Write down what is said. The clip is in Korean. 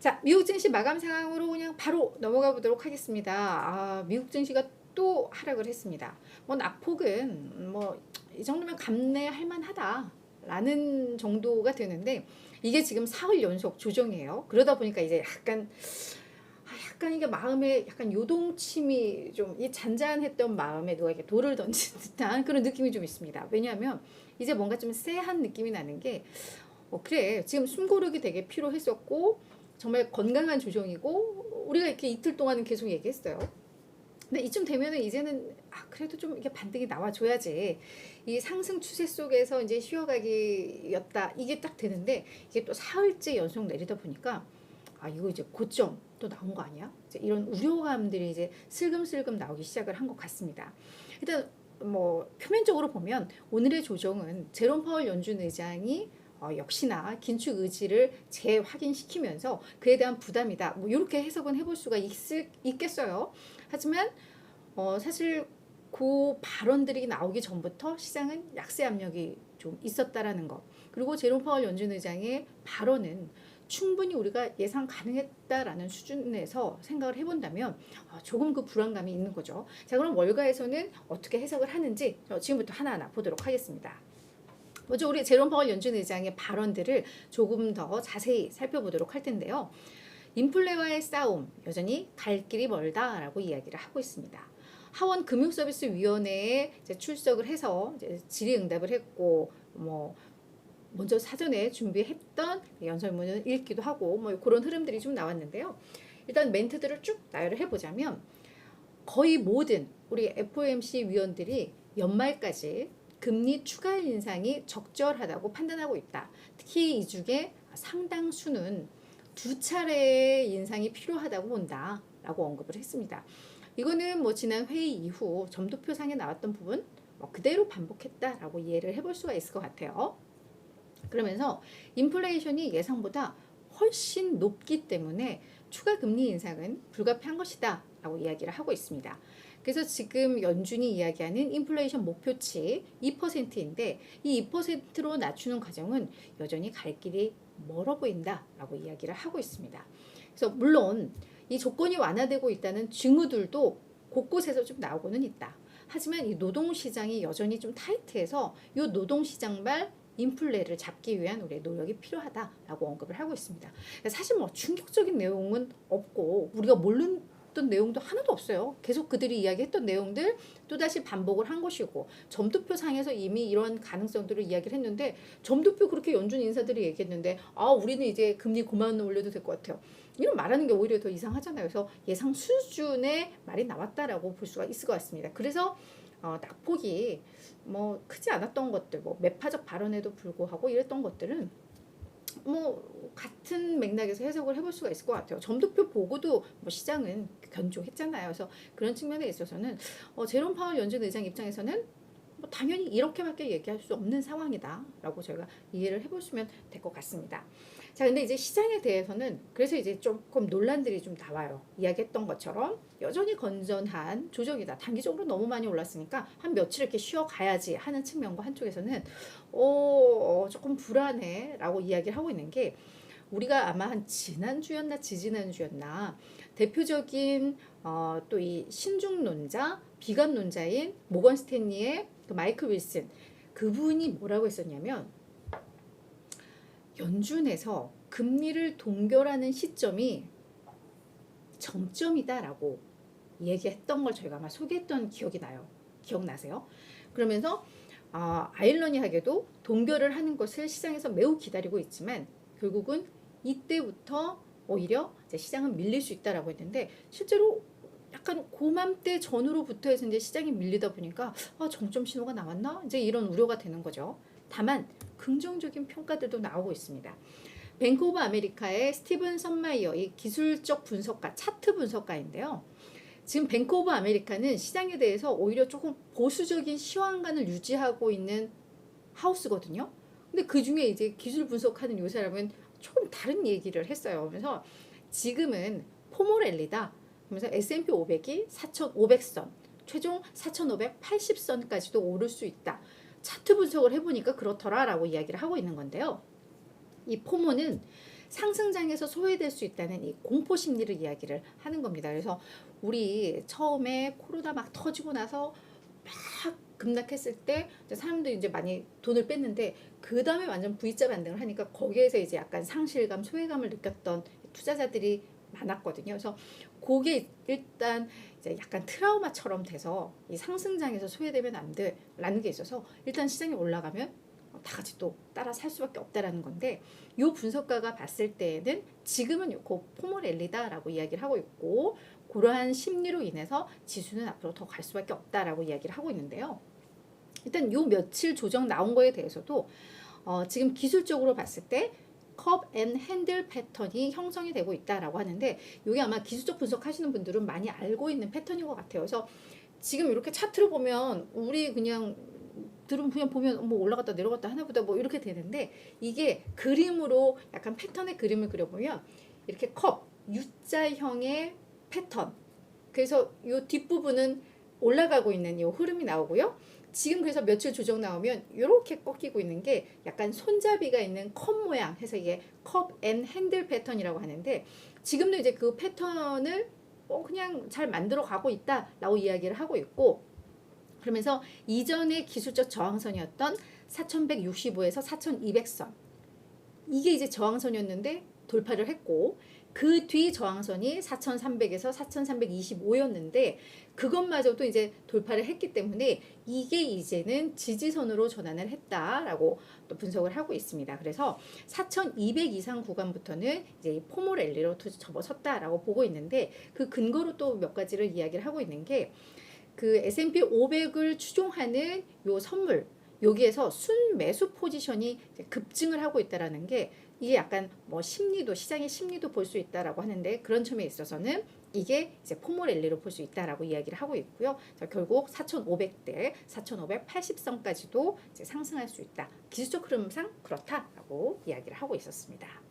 자, 미국 증시 마감 상황으로 그냥 바로 넘어가 보도록 하겠습니다. 미국 증시가 또 하락을 했습니다. 뭐 낙폭은 뭐 이 정도면 감내할 만하다라는 정도가 되는데 이게 지금 사흘 연속 조정이에요. 그러다 보니까 이제 약간 이게 마음에 약간 요동침이 좀 이 잔잔했던 마음에 누가 이렇게 돌을 던진 듯한 그런 느낌이 좀 있습니다. 왜냐하면 이제 뭔가 좀 쎄한 느낌이 나는 게 그래 지금 숨고르기 되게 필요했었고 정말 건강한 조정이고 우리가 이렇게 이틀 동안은 계속 얘기했어요. 근데 이쯤 되면은 이제는 그래도 좀 이게 반등이 나와줘야지 이 상승 추세 속에서 이제 쉬어가기였다 이게 딱 되는데 이게 또 사흘째 연속 내리다 보니까 이거 이제 고점 또 나온 거 아니야? 이제 이런 우려감들이 이제 슬금슬금 나오기 시작을 한 것 같습니다. 일단 뭐 표면적으로 보면 오늘의 조정은 제롬 파월 연준 의장이 역시나 긴축 의지를 재확인시키면서 그에 대한 부담이다. 뭐 이렇게 해석은 해볼 수가 있겠어요. 하지만 사실 그 발언들이 나오기 전부터 시장은 약세 압력이 좀 있었다라는 것. 그리고 제롬 파월 연준 의장의 발언은 충분히 우리가 예상 가능했다라는 수준에서 생각을 해본다면 조금 그 불안감이 있는 거죠. 자, 그럼 월가에서는 어떻게 해석을 하는지 지금부터 하나하나 보도록 하겠습니다. 먼저 우리 제롬 파월 연준 의장의 발언들을 조금 더 자세히 살펴보도록 할 텐데요. 인플레와의 싸움 여전히 갈 길이 멀다라고 이야기를 하고 있습니다. 하원 금융서비스위원회에 출석을 해서 질의응답을 했고 먼저 사전에 준비했던 연설문을 읽기도 하고 그런 흐름들이 좀 나왔는데요. 일단 멘트들을 쭉 나열을 해보자면 거의 모든 우리 FOMC 위원들이 연말까지 금리 추가 인상이 적절하다고 판단하고 있다. 특히 이 중에 상당수는 두 차례의 인상이 필요하다고 본다라고 언급을 했습니다. 이거는 지난 회의 이후 점도표상에 나왔던 부분 그대로 반복했다라고 이해를 해볼 수가 있을 것 같아요. 그러면서 인플레이션이 예상보다 훨씬 높기 때문에 추가 금리 인상은 불가피한 것이다 라고 이야기를 하고 있습니다. 그래서 지금 연준이 이야기하는 인플레이션 목표치 2%인데 이 2%로 낮추는 과정은 여전히 갈 길이 멀어 보인다 라고 이야기를 하고 있습니다. 그래서 물론 이 조건이 완화되고 있다는 징후들도 곳곳에서 좀 나오고는 있다. 하지만 이 노동시장이 여전히 좀 타이트해서 이 노동시장발 인플레를 잡기 위한 우리의 노력이 필요하다라고 언급을 하고 있습니다. 사실 충격적인 내용은 없고 우리가 모르던 내용도 하나도 없어요. 계속 그들이 이야기했던 내용들 또다시 반복을 한 것이고 점도표 상에서 이미 이런 가능성들을 이야기를 했는데 점도표 그렇게 연준 인사들이 얘기했는데 우리는 이제 금리 그만 올려도 될 것 같아요. 이런 말하는 게 오히려 더 이상하잖아요. 그래서 예상 수준의 말이 나왔다라고 볼 수가 있을 것 같습니다. 그래서 낙폭이 크지 않았던 것들, 매파적 발언에도 불구하고 이랬던 것들은 같은 맥락에서 해석을 해볼 수가 있을 것 같아요. 점도표 보고도 시장은 견조했잖아요. 그래서 그런 측면에 있어서는 제롬 파월 연준 의장 입장에서는 당연히 이렇게밖에 얘기할 수 없는 상황이다라고 저희가 이해를 해보시면 될 것 같습니다. 자, 근데 이제 시장에 대해서는 그래서 이제 조금 논란들이 좀 나와요. 이야기했던 것처럼 여전히 건전한 조정이다. 단기적으로 너무 많이 올랐으니까 한 며칠 이렇게 쉬어가야지 하는 측면과 한쪽에서는 조금 불안해라고 이야기를 하고 있는 게 우리가 아마 한 지난주였나 지지난주였나 대표적인 또 이 신중론자, 비관론자인 모건 스탠리의 그 마이클 윌슨 그분이 뭐라고 했었냐면 연준에서 금리를 동결하는 시점이 정점이다라고 얘기했던 걸 저희가 아마 소개했던 기억이 나요. 기억나세요? 그러면서 아이러니하게도 동결을 하는 것을 시장에서 매우 기다리고 있지만 결국은 이때부터 오히려 이제 시장은 밀릴 수 있다라고 했는데 실제로 약간 고맘때 전후로부터 해서 이제 시장이 밀리다 보니까 정점 신호가 나왔나? 이제 이런 우려가 되는 거죠. 다만 긍정적인 평가들도 나오고 있습니다. 뱅크 오브 아메리카의 스티븐 선마이어 이 기술적 분석가, 차트 분석가인데요. 지금 뱅크 오브 아메리카는 시장에 대해서 오히려 조금 보수적인 시황관을 유지하고 있는 하우스거든요. 근데 그 중에 이제 기술 분석하는 요 사람은 조금 다른 얘기를 했어요. 그래서 지금은 포모랠리다. 그래서 S&P 500이 4,500선, 최종 4,580선까지도 오를 수 있다. 차트 분석을 해보니까 그렇더라라고 이야기를 하고 있는 건데요. 이 포모는 상승장에서 소외될 수 있다는 이 공포 심리를 이야기를 하는 겁니다. 그래서 우리 처음에 코로나 막 터지고 나서 막 급락했을 때 이제 사람들이 이제 많이 돈을 뺐는데 그 다음에 완전 V자 반등을 하니까 거기에서 이제 약간 상실감, 소외감을 느꼈던 투자자들이 많았거든요. 그래서 그게 일단 이제 약간 트라우마처럼 돼서 이 상승장에서 소외되면 안 돼라는 게 있어서 일단 시장이 올라가면 다 같이 또 따라 살 수밖에 없다라는 건데, 요 분석가가 봤을 때는 지금은 그 포모 랠리다라고 이야기를 하고 있고, 그러한 심리로 인해서 지수는 앞으로 더 갈 수밖에 없다라고 이야기를 하고 있는데요. 일단 요 며칠 조정 나온 거에 대해서도 지금 기술적으로 봤을 때 컵 앤 핸들 패턴이 형성이 되고 있다라고 하는데, 이게 아마 기술적 분석하시는 분들은 많이 알고 있는 패턴인 것 같아요. 그래서 지금 이렇게 차트를 보면 우리 그냥 들은 그냥 보면 뭐 올라갔다 내려갔다 하나보다 뭐 이렇게 되는데, 이게 그림으로 약간 패턴의 그림을 그려보면 이렇게 컵 U자형의 패턴, 그래서 이 뒷부분은 올라가고 있는 이 흐름이 나오고요. 지금 그래서 며칠 조정 나오면 이렇게 꺾이고 있는 게 약간 손잡이가 있는 컵 모양 해서 이게 컵 앤 핸들 패턴이라고 하는데, 지금도 이제 그 패턴을 그냥 잘 만들어 가고 있다라고 이야기를 하고 있고, 그러면서 이전의 기술적 저항선이었던 4165에서 4200선, 이게 이제 저항선이었는데 돌파를 했고, 그 뒤 저항선이 4300에서 4325였는데 그것마저도 이제 돌파를 했기 때문에 이게 이제는 지지선으로 전환을 했다라고 또 분석을 하고 있습니다. 그래서 4200 이상 구간부터는 이제 이 포모 랠리로 접어섰다라고 보고 있는데, 그 근거로 또 몇 가지를 이야기를 하고 있는 게, 그 S&P 500을 추종하는 요 선물, 여기에서 순매수 포지션이 급증을 하고 있다라는 게, 이게 약간 뭐 심리도, 시장의 심리도 볼 수 있다라고 하는데, 그런 점에 있어서는 이게 이제 포모 랠리로 볼 수 있다라고 이야기를 하고 있고요. 결국 4,500대, 4,580선까지도 이제 상승할 수 있다. 기술적 흐름상 그렇다라고 이야기를 하고 있었습니다.